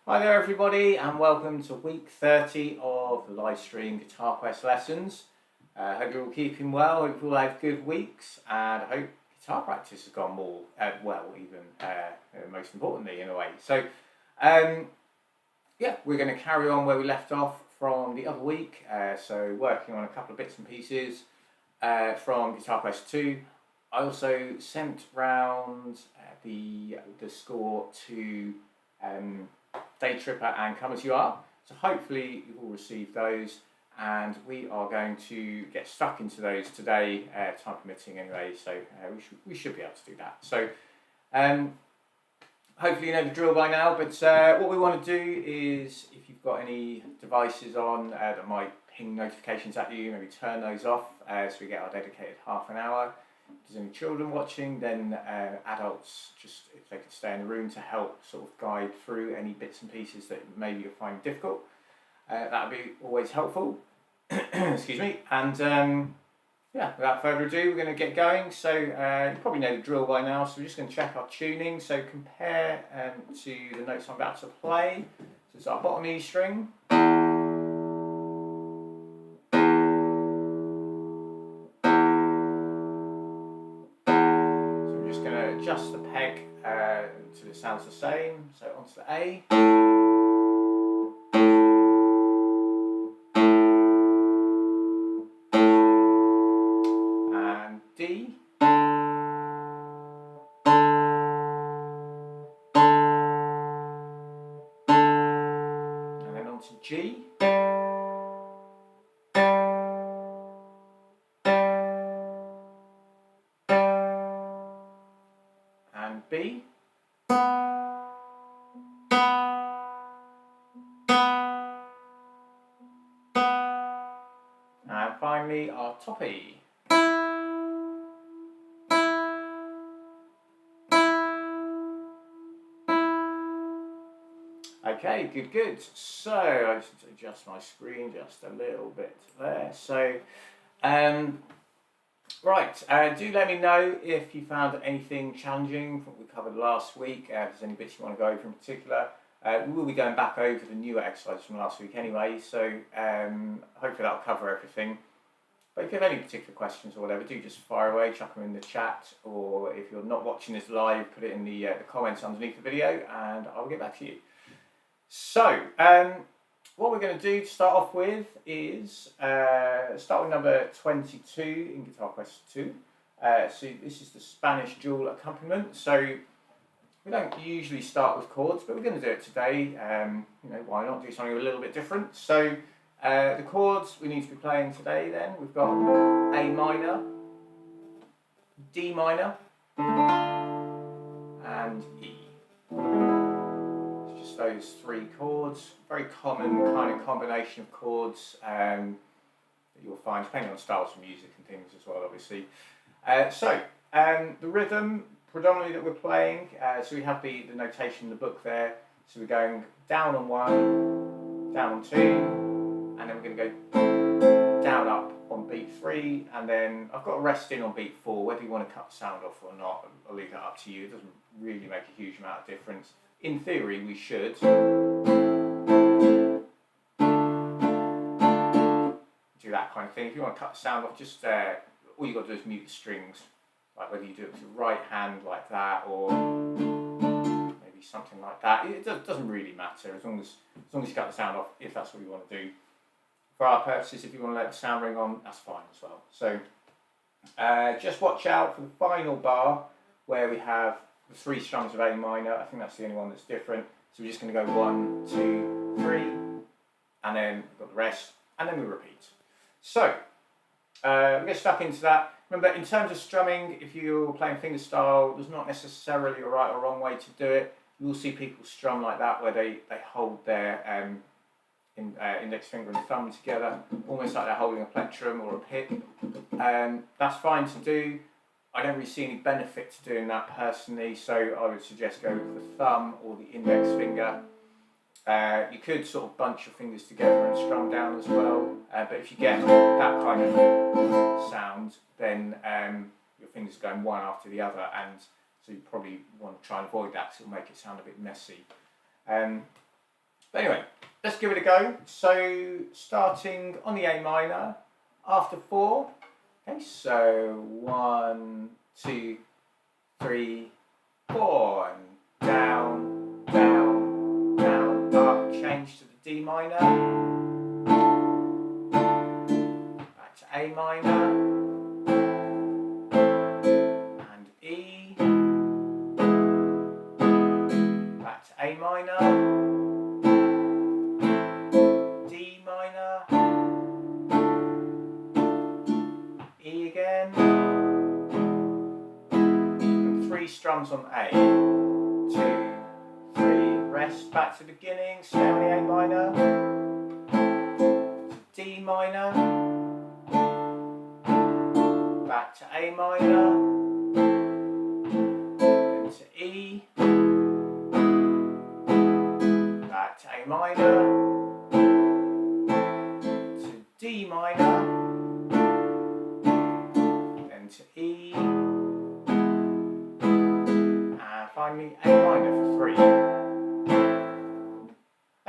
Hi there everybody and welcome to week 30 of the live stream Guitar Quest lessons. Hope you're all keeping well, hope you all had good weeks, and I hope guitar practice has gone more well, even most importantly in a way. So yeah, we're going to carry on where we left off from the other week, so working on a couple of bits and pieces from Guitar Quest 2. I also sent round the score to Day Tripper and Come As You Are, so hopefully you've all received those, and we are going to get stuck into those today, time permitting anyway, so we should be able to do that. So hopefully you know the drill by now, but what we want to do is, if you've got any devices on that might ping notifications at you, maybe turn those off so we get our dedicated half an hour. If there's any children watching, then adults, just if they could stay in the room to help sort of guide through any bits and pieces that maybe you're finding difficult. That would be always helpful. Excuse me. And yeah, without further ado, we're going to get going. So you probably know the drill by now, so we're just going to check our tuning. So compare to the notes I'm about to play. So it's our bottom E string. Adjust the peg until it sounds the same. So onto the A. And D. And then onto G. And B. And finally our top E. Okay, good. So I just need to adjust my screen just a little bit there. So right, do let me know if you found anything challenging from what we covered last week, if there's any bits you want to go over in particular. We will be going back over the newer exercises from last week anyway, so hopefully that'll cover everything. But if you have any particular questions or whatever, do just fire away, chuck them in the chat, or if you're not watching this live, put it in the comments underneath the video and I'll get back to you. So, what we're going to do to start off with is start with number 22 in Guitar Quest 2. So this is the Spanish dual accompaniment. So we don't usually start with chords, but we're going to do it today. You know, why not do something a little bit different? So the chords we need to be playing today then, we've got A minor, D minor, and E. It's just those three chords. Very common kind of combination of chords that you'll find, depending on styles of music and things as well, obviously. So the rhythm predominantly that we're playing, so we have the notation in the book there. So we're going down on one, down on two, and then we're going to go down up on beat 3, and then I've got a rest in on beat 4. Whether you want to cut the sound off or not, I'll leave that up to you. It doesn't really make a huge amount of difference. In theory, we should do that kind of thing. If you want to cut the sound off, just all you've got to do is mute the strings, like whether you do it with your right hand like that or maybe something like that. It doesn't really matter as long as you cut the sound off, if that's what you want to do. For our purposes, if you want to let the sound ring on, that's fine as well. So just watch out for the final bar where we have the 3 strums of A minor. I think that's the only one that's different. So we're just going to go 1, 2, 3, and then we've got the rest, and then we repeat. So we get stuck into that. Remember, in terms of strumming, if you're playing fingerstyle, there's not necessarily a right or wrong way to do it. You'll see people strum like that, where they hold their index finger and thumb together, almost like they're holding a plectrum or a pick. That's fine to do. I don't really see any benefit to doing that personally, so I would suggest go with the thumb or the index finger. You could sort of bunch your fingers together and strum down as well, but if you get that kind of sound, then your fingers are going one after the other, and so you probably want to try and avoid that because it'll make it sound a bit messy. But anyway, let's give it a go. So starting on the A minor, after 4. Okay, so 1, 2, 3, 4, and down, down, down, up, change to the D minor, back to A minor, and E, back to A minor, D minor, E again, and 3 strums on A, 2, 3, rest, back to the beginning, stay on the A minor, to D minor, back to A minor, then to E, back to A minor, to D minor, then to E, and finally A minor for 3.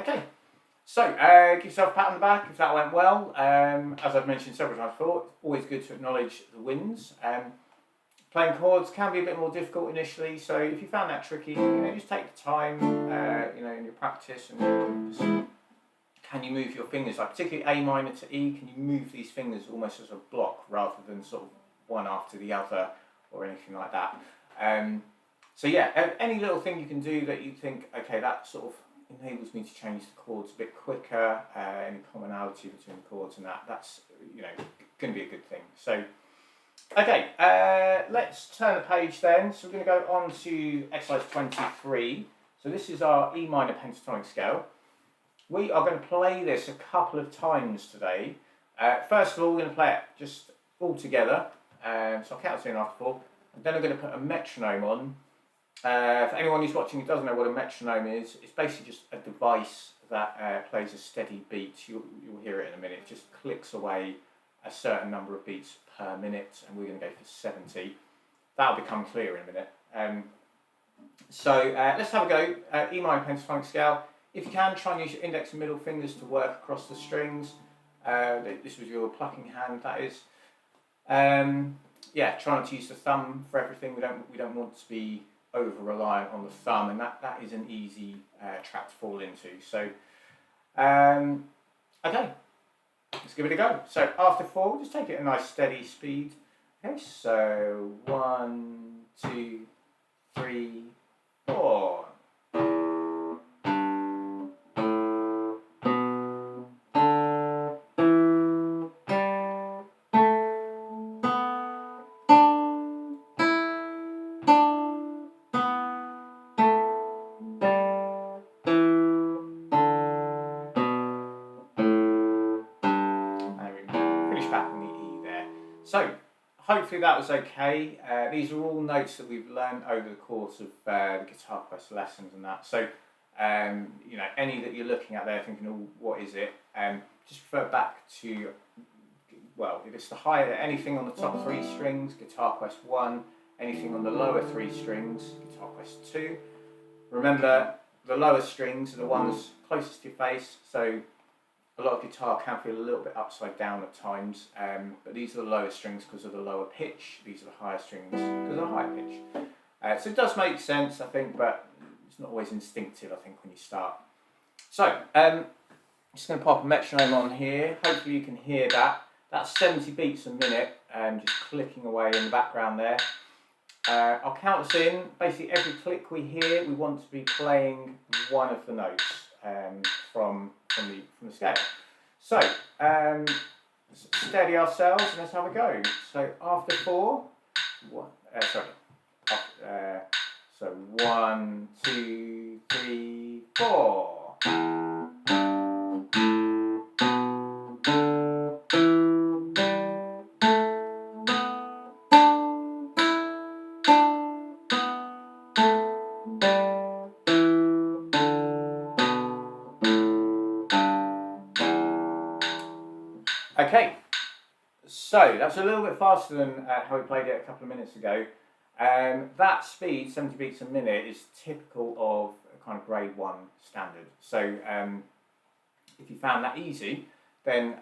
Okay, so give yourself a pat on the back if that went well. As I've mentioned several times before, it's always good to acknowledge the wins. Playing chords can be a bit more difficult initially, so if you found that tricky, just take the time, in your practice, and just, can you move your fingers, like particularly A minor to E, can you move these fingers almost as a block rather than sort of one after the other or anything like that. So yeah, any little thing you can do that you think, okay, that sort of enables me to change the chords a bit quicker, any commonality between the chords and that's going to be a good thing. So okay, let's turn the page then. So we're going to go on to exercise 23. So this is our E minor pentatonic scale. We are going to play this a couple of times today. First of all, we're going to play it just all together. So I'll count to 10 after 4. And then I'm going to put a metronome on. For anyone who's watching who doesn't know what a metronome is, it's basically just a device that plays a steady beat. You'll hear it in a minute. It just clicks away a certain number of beats per minute, and we're going to go for 70. That'll become clear in a minute. So let's have a go. E minor pentatonic scale. If you can, try and use your index and middle fingers to work across the strings. This was your plucking hand, that is. Yeah, try not to use the thumb for everything. We don't want to be over reliant on the thumb, and that is an easy trap to fall into. So okay, let's give it a go. So after 4, just take it at a nice steady speed. Okay, so 1, 2, 3, 4. So, hopefully that was okay. These are all notes that we've learned over the course of the Guitar Quest lessons and that. So, any that you're looking at there thinking, oh, what is it? Just refer back to, well, if it's the higher, anything on the top 3 strings, Guitar Quest 1, anything on the lower 3 strings, Guitar Quest 2. Remember, the lower strings are the ones closest to your face, so a lot of guitar can feel a little bit upside down at times, but these are the lower strings because of the lower pitch. These are the higher strings because of the higher pitch. So it does make sense, I think, but it's not always instinctive, I think, when you start. So, I'm just going to pop a metronome on here. Hopefully you can hear that. That's 70 beats a minute, just clicking away in the background there. I'll count us in. Basically, every click we hear, we want to be playing one of the notes from the scale. So, steady ourselves and let's have a go. So after 4, so 1, 2, 3, 4. Okay, so that's a little bit faster than how we played it a couple of minutes ago. That speed, 70 beats a minute, is typical of kind of grade 1 standard. So if you found that easy, then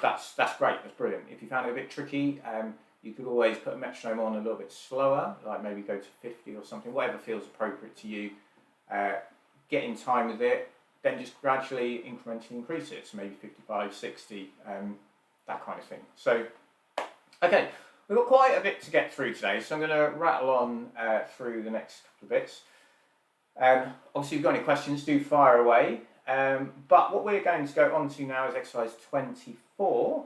that's great, that's brilliant. If you found it a bit tricky, you could always put a metronome on a little bit slower, like maybe go to 50 or something, whatever feels appropriate to you. Get in time with it, then just gradually incrementally increase it, so maybe 55, 60, that kind of thing. So, okay, we've got quite a bit to get through today, so I'm going to rattle on through the next couple of bits. Obviously, if you've got any questions, do fire away. But what we're going to go on to now is exercise 24.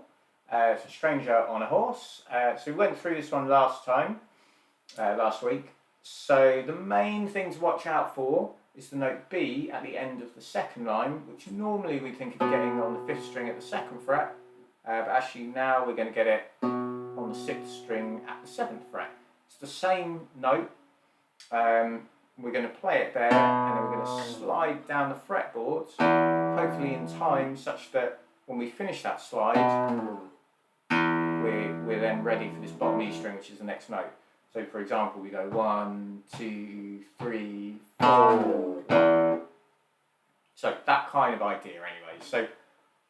It's a stranger on a horse. So we went through this one last week. So the main thing to watch out for is the note B at the end of the second line, which normally we think of getting on the 5th string at the 2nd fret, but actually now we're going to get it on the 6th string at the 7th fret. It's the same note. We're going to play it there, and then we're going to slide down the fretboards, hopefully in time such that when we finish that slide, we're then ready for this bottom E string, which is the next note. So for example, we go 1, 2, 3, 4. So that kind of idea anyway. So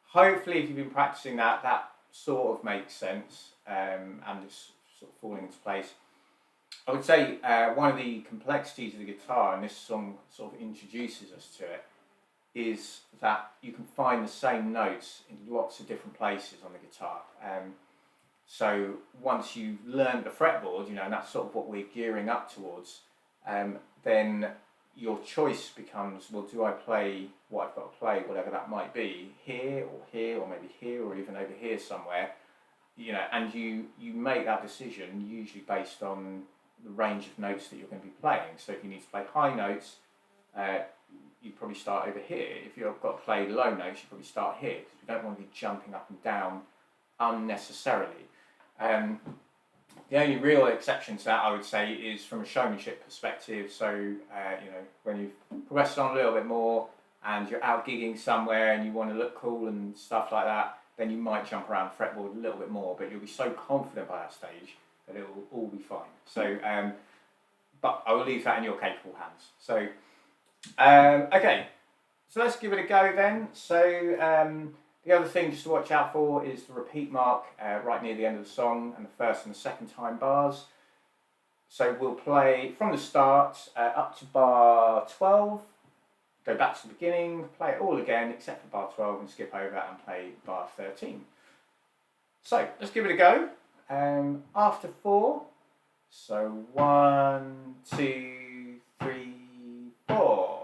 hopefully if you've been practicing that, that sort of makes sense, and it's sort of falling into place. I would say one of the complexities of the guitar, and this song sort of introduces us to it, is that you can find the same notes in lots of different places on the guitar. So once you've learned the fretboard, and that's sort of what we're gearing up towards, then your choice becomes, well, do I play what I've got to play, whatever that might be, here, or maybe here, or even over here somewhere, and you make that decision usually based on the range of notes that you're going to be playing. So if you need to play high notes, you probably start over here. If you've got to play low notes, you probably start here, because you don't want to be jumping up and down unnecessarily. The only real exception to that, I would say, is from a showmanship perspective. So, when you've progressed on a little bit more and you're out gigging somewhere and you want to look cool and stuff like that, then you might jump around the fretboard a little bit more, but you'll be so confident by that stage that it will all be fine. So, but I will leave that in your capable hands. So, okay, so let's give it a go then. So, the other thing just to watch out for is the repeat mark right near the end of the song and the first and the second time bars. So we'll play from the start up to bar 12, go back to the beginning, play it all again except for bar 12 and skip over and play bar 13. So let's give it a go. After 4, so 1, 2, 3, 4.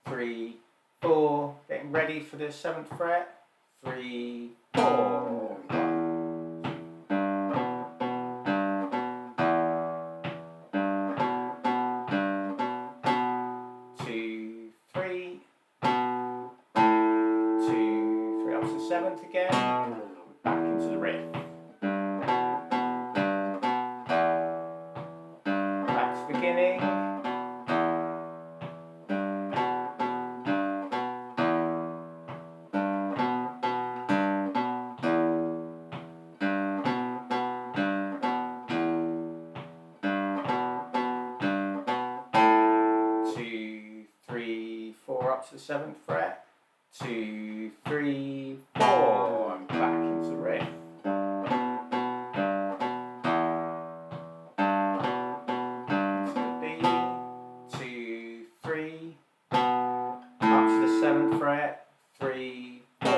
3, 4, getting ready for the 7th fret, 3, 4. 2, 3, 2, 3, up to the 7th again, back into the riff. Back to the beginning. Up to the 7th fret, 2, 3, 4, and back into the riff. Into the B, 2, 3, up to the 7th fret, 3, 4,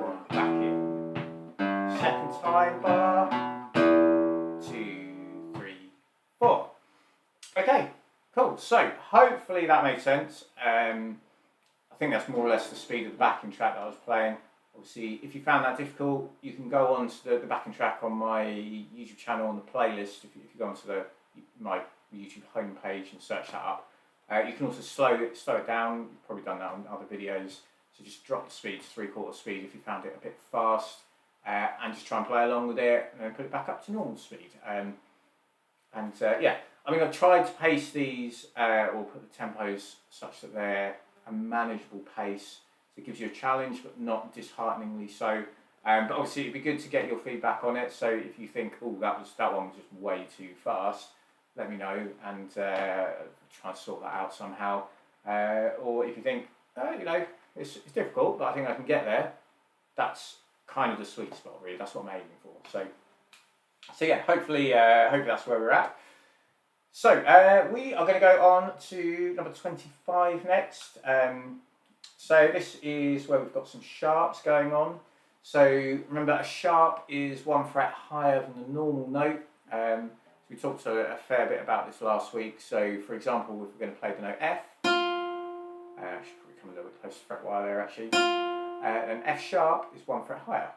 and back in. Second time bar, 2, 3, 4. Okay, cool. So hopefully that made sense. I think that's more or less the speed of the backing track that I was playing. Obviously, if you found that difficult, you can go on to the backing track on my YouTube channel on the playlist. If you go onto my YouTube homepage and search that up, you can also slow it down. You've probably done that on other videos. So just drop the speed to 3/4 speed if you found it a bit fast, and just try and play along with it, and then put it back up to normal speed. Yeah, I mean, I've tried to pace these or put the tempos such that they're a manageable pace. So it gives you a challenge, but not dishearteningly so. But obviously, it'd be good to get your feedback on it. So if you think, oh, that one was just way too fast, let me know and try and sort that out somehow. Or if you think, it's difficult, but I think I can get there. That's kind of the sweet spot, really. That's what I'm aiming for. So yeah, hopefully that's where we're at. So we are going to go on to number 25 next. So this is where we've got some sharps going on. So remember, a sharp is 1 fret higher than the normal note. We talked a fair bit about this last week. So for example, if we're going to play the note F, I should probably come a little bit closer to fret while there actually. An F sharp is 1 fret higher.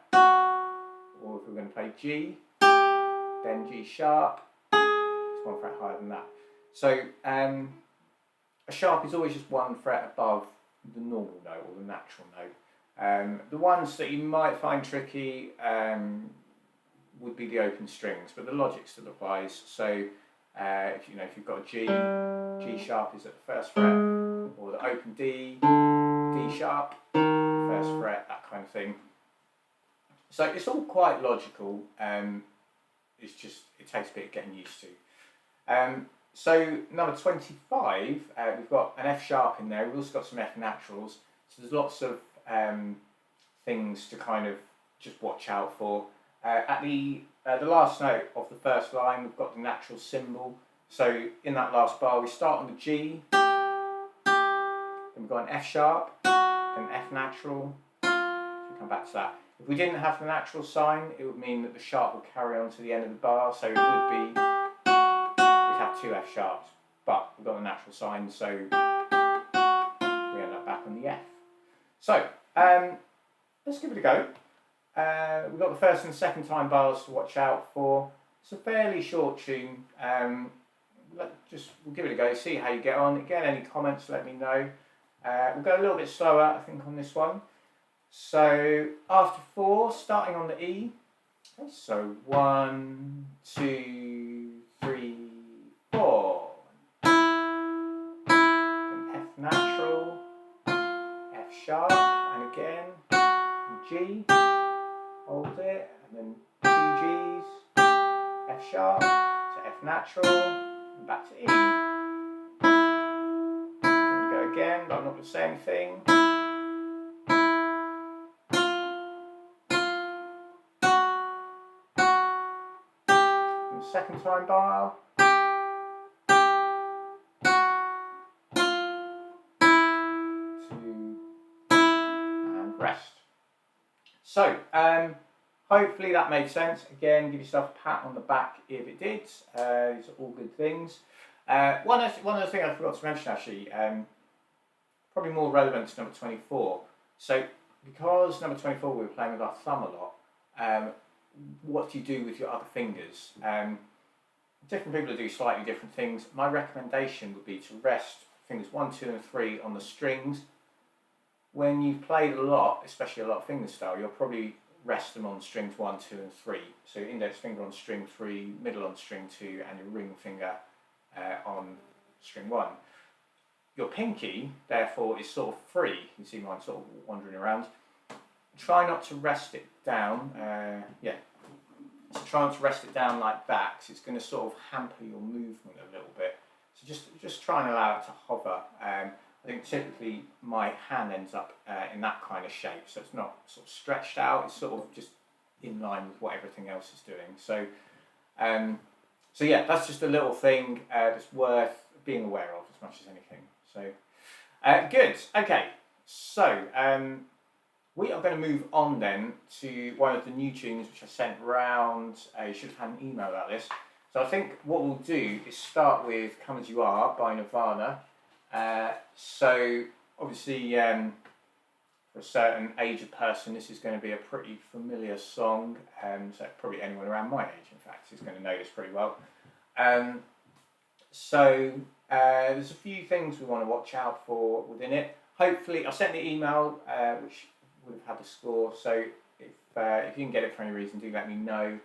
Or if we're going to play G, then G sharp is 1 fret higher than that. So a sharp is always just 1 fret above the normal note or the natural note. The ones that you might find tricky would be the open strings, but the logic still applies. So if you've got a G, G sharp is at the first fret, or the open D, D sharp, first fret, that kind of thing. So it's all quite logical. It's just, it takes a bit of getting used to. So number 25, we've got an F sharp in there. We've also got some F naturals. So there's lots of things to kind of just watch out for. At the last note of the first line, we've got the natural symbol. So in that last bar, we start on the G, then we've got an F sharp, then F natural. So we'll come back to that. If we didn't have the natural sign, it would mean that the sharp would carry on to the end of the bar. So it would be, we'd have 2 F sharps, but we've got the natural sign, so we end up back on the F. So let's give it a go. We've got the first and second time bars to watch out for. It's a fairly short tune. We'll give it a go, see how you get on. Again, any comments, let me know. We'll go a little bit slower, I think, on this one. So after 4, starting on the E. Okay, so 1, 2, 3, 4. Then F natural, F sharp, and again, and G. Hold it, and then 2 Gs, F sharp, so F natural, and back to E. Can we go again, but I'm not going to say anything. And the second time bar. 2, and rest. So, hopefully that made sense. Again, give yourself a pat on the back if it did. These are all good things. One other thing I forgot to mention actually, probably more relevant to number 24. So, because number 24 we were playing with our thumb a lot, what do you do with your other fingers? Different people do slightly different things. My recommendation would be to rest fingers 1, 2 and 3 on the strings. When you've played a lot, especially a lot of fingerstyle, you'll probably rest them on strings 1, 2 and 3. So your index finger on string 3, middle on string 2 and your ring finger on string 1. Your pinky, therefore, is sort of free. You can see mine sort of wandering around. Try not to rest it down. So try not to rest it down like that, because it's going to sort of hamper your movement a little bit. So just try and allow it to hover. I think typically my hand ends up in that kind of shape, so it's not sort of stretched out, it's sort of just in line with what everything else is doing. So, so yeah, that's just a little thing that's worth being aware of as much as anything. So, good, okay, so we are going to move on then to one of the new tunes which I sent round. You should have had an email about this. So I think what we'll do is start with Come As You Are by Nirvana. So obviously for a certain age of person this is going to be a pretty familiar song, so probably anyone around my age in fact is going to know this pretty well. So there's a few things we want to watch out for within it. Hopefully, I sent the email which would have had the score, so if you can get it for any reason, do let me know.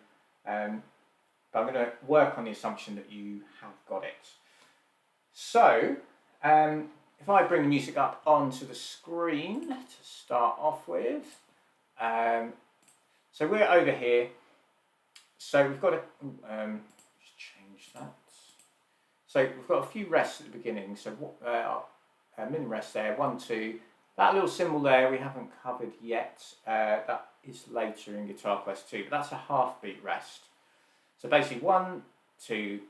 but I'm going to work on the assumption that you have got it. So, if I bring the music up onto the screen to start off with, so we're over here. So we've got to just change that. So we've got a few rests at the beginning. So min rest there, 1, 2. That little symbol there we haven't covered yet. That is later in Guitar Quest 2, but that's a half beat rest. So basically 1, 2,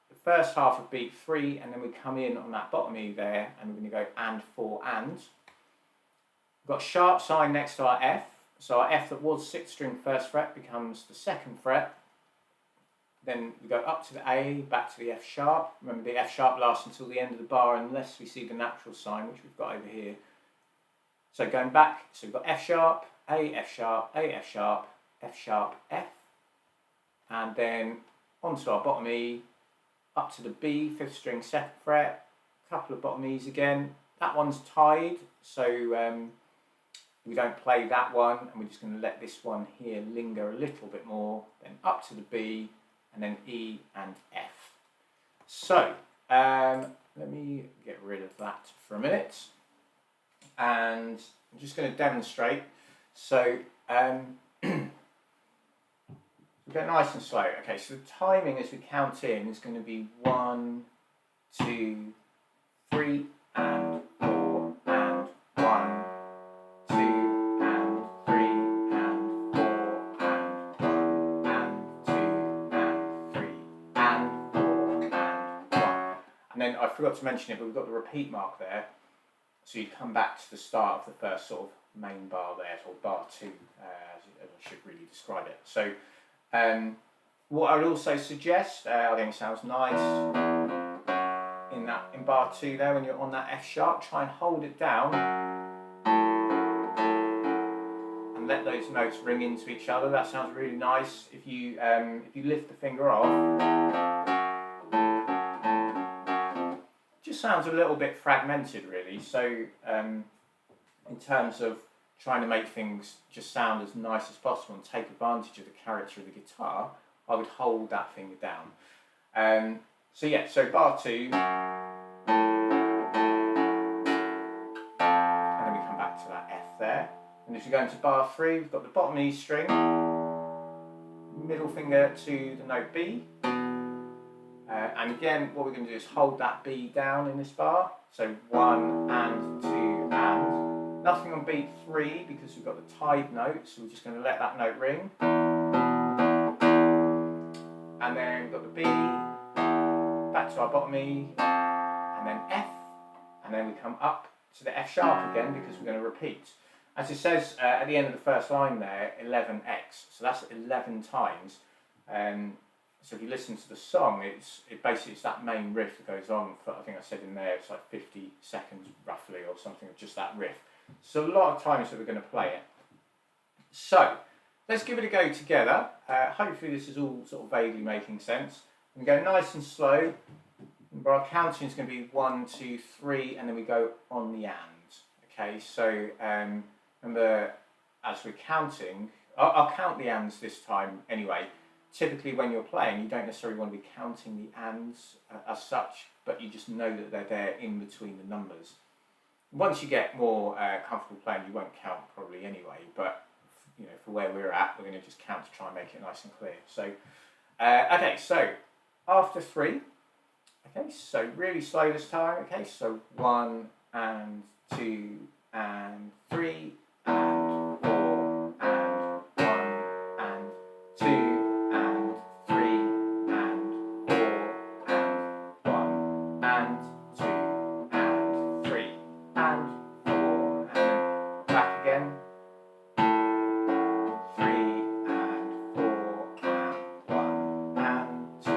the first half of beat 3, and then we come in on that bottom E there, and we're going to go and 4 and. We've got a sharp sign next to our F. So our F that was 6th string 1st fret becomes the 2nd fret. Then we go up to the A, back to the F sharp. Remember the F sharp lasts until the end of the bar unless we see the natural sign, which we've got over here. So going back, so we've got F sharp, A, F sharp, A, F sharp, F sharp, F. And then onto our bottom E, up to the B, 5th string 2nd fret, a couple of bottom E's again. That one's tied, so we don't play that one, and we're just going to let this one here linger a little bit more. Then up to the B, and then E and F. So, let me get rid of that for a minute. And I'm just going to demonstrate. So, we go nice and slow. Okay, so the timing as we count in is going to be 1, 2, 3, and 4, and 1, 2, and 3, and 4, and 1, and 2, and 3, and 4, and 1. And then I forgot to mention it, but we've got the repeat mark there. So you come back to the start of the first sort of main bar there, or bar 2, as I should really describe it. So, what I would also suggest, I think it sounds nice, in bar 2 there, when you're on that F sharp, try and hold it down and let those notes ring into each other. That sounds really nice. If you lift the finger off, it just sounds a little bit fragmented really. So in terms of trying to make things just sound as nice as possible and take advantage of the character of the guitar, I would hold that finger down. So yeah, so bar 2, and then we come back to that F there. And as we go into bar 3, we've got the bottom E string, middle finger to the note B. And again, what we're going to do is hold that B down in this bar. So 1 and 2 and. Nothing on beat 3 because we've got the tied note, so we're just going to let that note ring. And then we've got the B, back to our bottom E, and then F, and then we come up to the F sharp again because we're going to repeat. As it says at the end of the first line there, 11x, so that's 11 times. So if you listen to the song, it's that main riff that goes on for, I think I said in there, it's like 50 seconds roughly or something of just that riff. So a lot of times that we're going to play it. So let's give it a go together. Hopefully this is all sort of vaguely making sense. We go nice and slow. But our counting is going to be 1, 2, 3, and then we go on the and. Okay, so remember, as we're counting, I'll count the ands this time anyway. Typically when you're playing, you don't necessarily want to be counting the ands as such, but you just know that they're there in between the numbers. Once you get more comfortable playing, you won't count probably anyway, but you know, for where we're at, we're going to just count to try and make it nice and clear. So, okay, so after 3, okay, so really slow this time, okay, so 1 and 2 and 3 and 4 and 1 and 2 and 3 and 4 and 1 and 2 and 3 and 4 and then back again. 3 and 4 and 1 and 2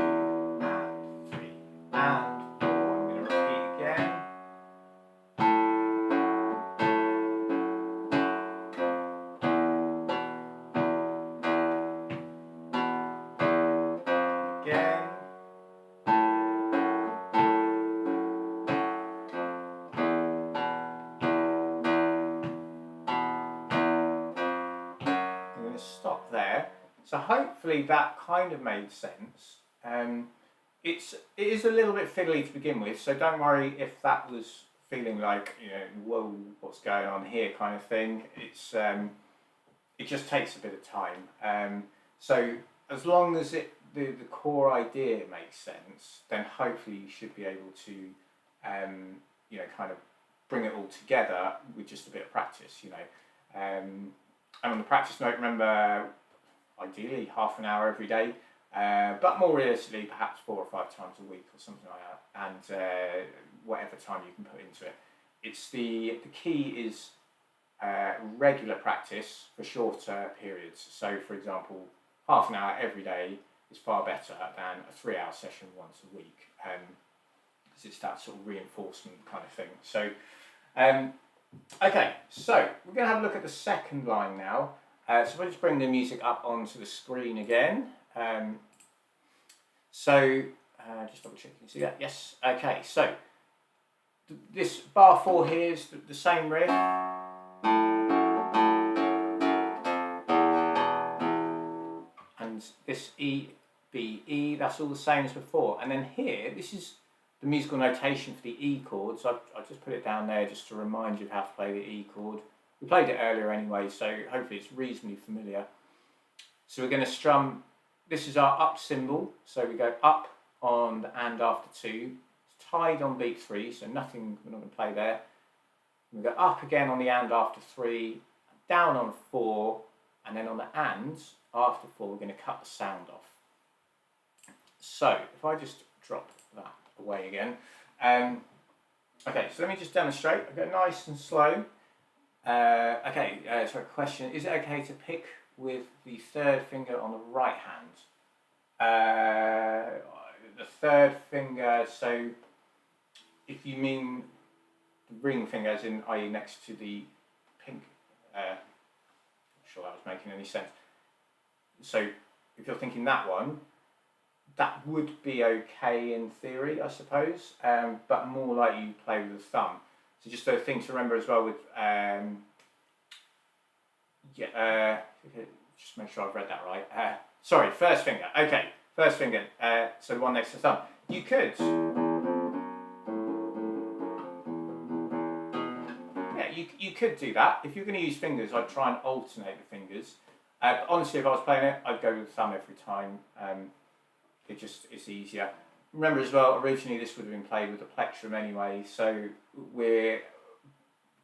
and 3 and 4. I'm going to repeat again. So hopefully that kind of made sense. It is a little bit fiddly to begin with, so don't worry if that was feeling like, whoa, what's going on here kind of thing. It just takes a bit of time. So as long as the core idea makes sense, then hopefully you should be able to, kind of bring it all together with just a bit of practice, And on the practice note, remember, ideally half an hour every day, but more realistically, perhaps 4 or 5 times a week or something like that, and whatever time you can put into it. It's the key is regular practice for shorter periods. So, for example, half an hour every day is far better than a 3-hour session once a week, because it's that sort of reinforcement kind of thing. So, okay, so we're going to have a look at the second line now. So we'll just bring the music up onto the screen again. Just double check you can see that. Yes. Okay. So this bar 4 here is the same riff. And this E, B, E, that's all the same as before. And then here, this is the musical notation for the E chord. So I've just put it down there just to remind you of how to play the E chord. We played it earlier anyway, so hopefully it's reasonably familiar. So we're going to strum, this is our up symbol, so we go up on the and after 2, it's tied on beat 3, so nothing, we're not going to play there. We go up again on the and after 3, down on 4, and then on the and after 4 we're going to cut the sound off. So if I just drop that away again. Okay, so let me just demonstrate. I go nice and slow. So question, is it okay to pick with the 3rd finger on the right hand? The 3rd finger, so if you mean the ring finger as in, i.e. next to the pink, not sure that was making any sense. So if you're thinking that one, that would be okay in theory, I suppose, but more like you play with the thumb. So just a thing to remember as well with, just make sure I've read that right. Sorry, 1st finger. Okay, 1st finger. So the one next to the thumb. You could. Yeah, you could do that. If you're going to use fingers, I'd try and alternate the fingers. Honestly, if I was playing it, I'd go with the thumb every time. It's easier. Remember as well, originally this would have been played with a plectrum anyway, so we're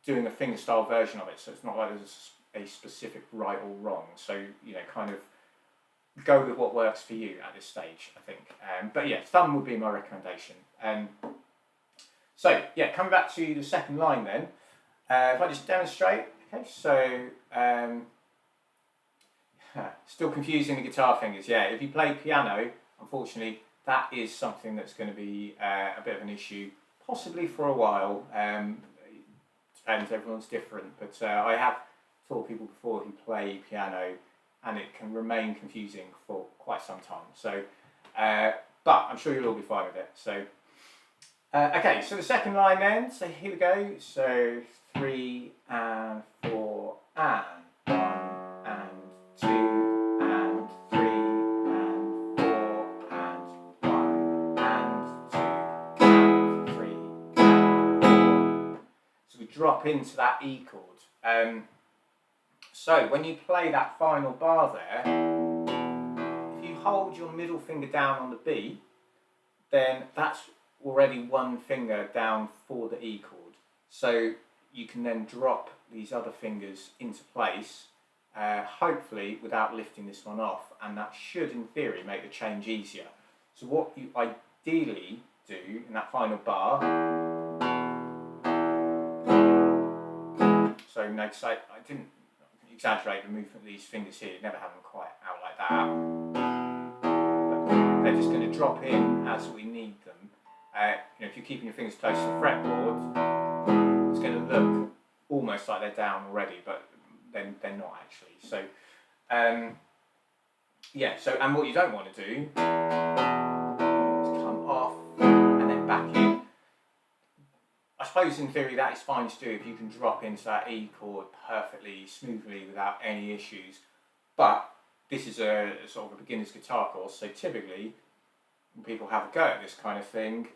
doing a fingerstyle version of it, so it's not like there's a specific right or wrong. So, kind of go with what works for you at this stage, I think. But yeah, thumb would be my recommendation. So, yeah, coming back to the second line then, if I just demonstrate, okay, so still confusing the guitar fingers, yeah. If you play piano, unfortunately, that is something that's going to be a bit of an issue, possibly for a while. Depends, everyone's different, but I have taught people before who play piano, and it can remain confusing for quite some time. So, but I'm sure you'll all be fine with it. So, okay, so the second line then. So here we go. So 3 and 4 and 1 and 2 and 3 and 4 and 1 and 2 and 3 and 4. So we drop into that E chord. So when you play that final bar there, if you hold your middle finger down on the B, then that's already one finger down for the E chord. So you can then drop these other fingers into place, hopefully without lifting this one off, and that should, in theory, make the change easier. So what you ideally do in that final bar, so notice I didn't exaggerate the movement of these fingers here, never have them quite out like that. But they're just going to drop in as we need them. If you're keeping your fingers close to the fretboard, it's going to look almost like they're down already, but then they're not actually. So, and what you don't want to do is come off and then back in. I suppose in theory that is fine to do if you can drop into that E chord perfectly, smoothly, without any issues. But this is a sort of a beginner's guitar course, so typically when people have a go at this kind of thing,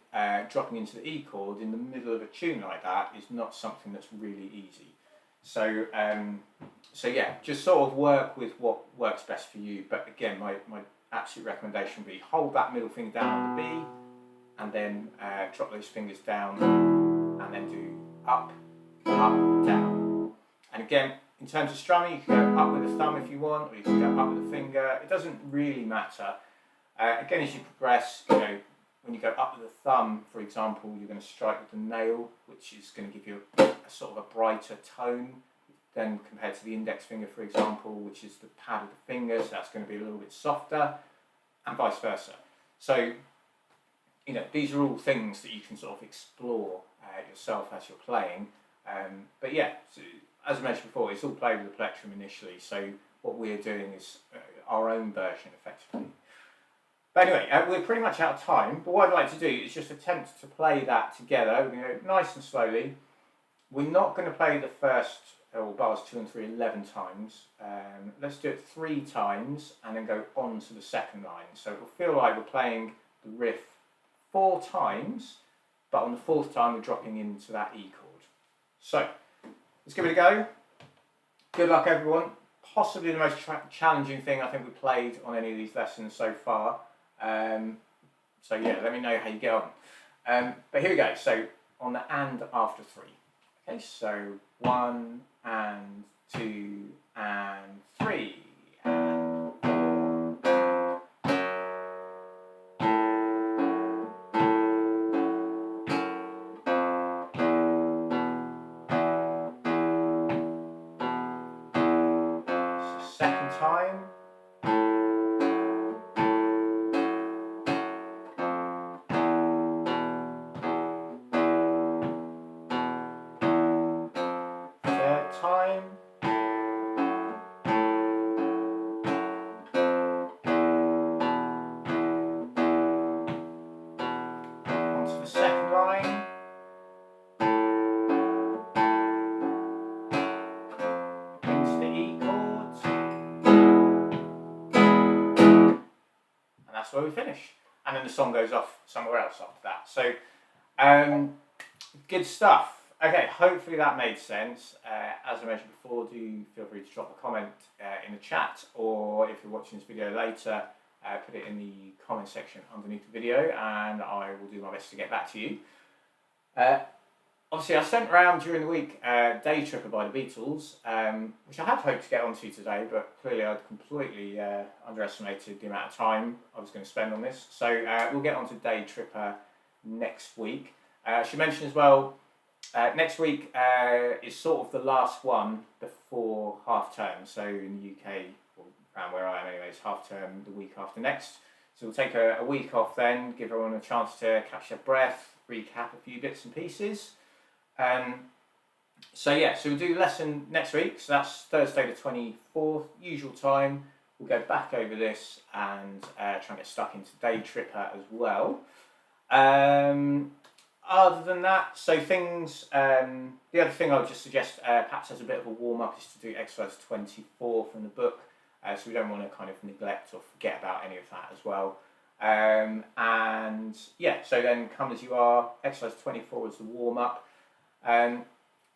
dropping into the E chord in the middle of a tune like that is not something that's really easy. So, so yeah, just sort of work with what works best for you. But again, my absolute recommendation would be hold that middle finger down on the B, and then drop those fingers down, and then do up, down. And again, in terms of strumming, you can go up with the thumb if you want, or you can go up with the finger. It doesn't really matter. Again, as you progress, you know, when you go up with the thumb, for example, you're going to strike with the nail, which is going to give you a sort of a brighter tone than compared to the index finger, for example, which is the pad of the finger, so that's going to be a little bit softer, and vice versa. So, you know, these are all things that you can sort of explore yourself as you're playing. But yeah, so, as I mentioned before, it's all played with the plectrum initially, so what we're doing is our own version, effectively. But anyway, we're pretty much out of time, but what I'd like to do is just attempt to play that together. We're going to go nice and slowly. We're not going to play the first, bars 2 and 3 11 times. Let's do it 3 times and then go on to the second line. So it'll feel like we're playing the riff 4 times, but on the 4th time we're dropping into that E chord. So, let's give it a go. Good luck everyone. Possibly the most challenging thing I think we played on any of these lessons so far. So yeah, let me know how you get on. But here we go. So on the and after 3. Okay, so 1 and 2 and 3 and 4. So second time. Time. Onto the second line. Into the E chords. And that's where we finish. And then the song goes off somewhere else after that. So, good stuff. Okay, hopefully that made sense. As I mentioned before, do feel free to drop a comment in the chat, or if you're watching this video later, put it in the comment section underneath the video and I will do my best to get back to you. Obviously I sent around during the week Day Tripper by the Beatles, which I had hoped to get onto today, but clearly I'd completely underestimated the amount of time I was going to spend on this. So we'll get onto Day Tripper next week. I should mention as well, next week is sort of the last one before half term. So in the UK, or around where I am anyway, it's half term the week after next. So we'll take a week off then, give everyone a chance to catch their breath, recap a few bits and pieces. So yeah, so we'll do the lesson next week. So that's Thursday the 24th, usual time. We'll go back over this and try and get stuck into Day Tripper as well. Other than that, so things, the other thing I would just suggest perhaps as a bit of a warm-up is to do exercise 24 from the book, so we don't want to kind of neglect or forget about any of that as well. And yeah, so then come as you are, exercise 24 is the warm-up. As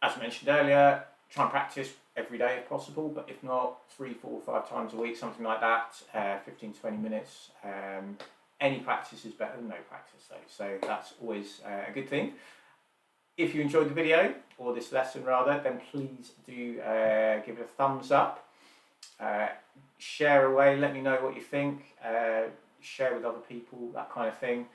I mentioned earlier, try and practice every day if possible, but if not, 3, 4, 5 times a week, something like that, 15, 20 minutes. Any practice is better than no practice though, so that's always a good thing. If you enjoyed the video, or this lesson rather, then please do give it a thumbs up. Share away, let me know what you think, share with other people, that kind of thing.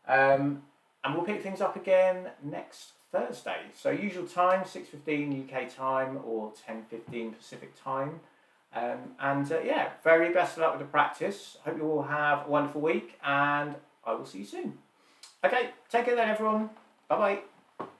And we'll pick things up again next Thursday. So usual time, 6:15 UK time or 10:15 Pacific time. Yeah, very best of luck with the practice. Hope you all have a wonderful week and I will see you soon. Okay, take care then everyone. Bye bye.